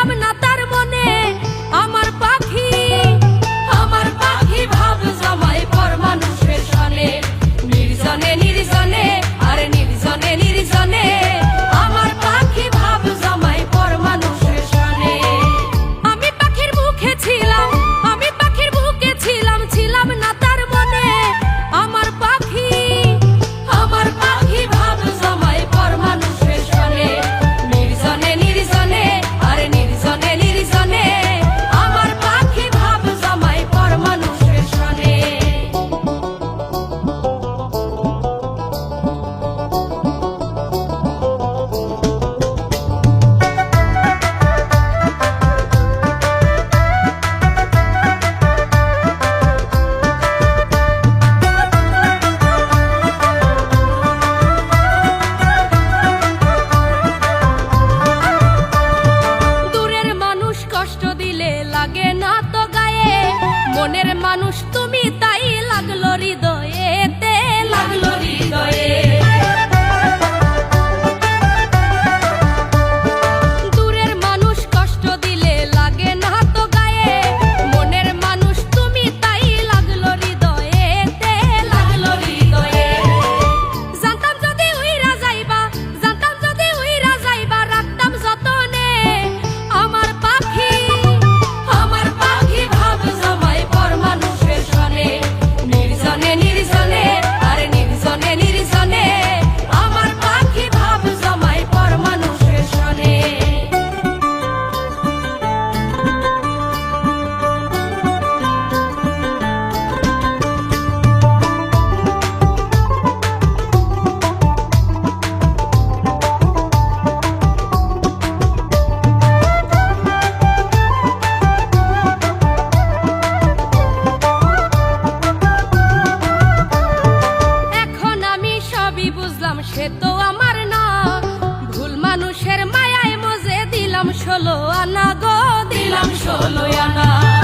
ছিলাম না তার মনে আমার পাখি ভাব জমায় পর মানুষের সনে নির্জনে নির্জনে আরে নির্জনে নির্জনে আমার পাখি ভাব জমায় পর মানুষের সনে আমি পাখির বুকে ছিলাম ছিলাম না তার মনে আমার পাখি ভাব জমায় পর মানুষের সনে নির্জনে নির্জনে আরে নির্জনে নির্জনে আমার পাখি ভাব জমায় পর মানুষের সনে লাগে না তো গায়ে মনের মানুষ তুমি তাই লাগলো হৃদয়েতে লাগলো হৃদয়ে দূরের মানুষ কষ্ট দিলে লাগে না তো গায়ে মনের মানুষ তুমি তাই লাগলো হৃদয়েতে লাগলো হৃদয়ে জানতাম যদি উইরা যাইবা রাখতাম যতনে আমার পাখি ভাব জমায় পর মানুষের সনে নির্জনে নির্জনে আরে নির্জনে নির্জনে আমার পাখি ভাব জমায় পর মানুষের সনে বুঝলাম সে তো আমার না ভুল মানুষের মায়ায় মজে দিলাম 16 আনা গো দিলাম 16 আনা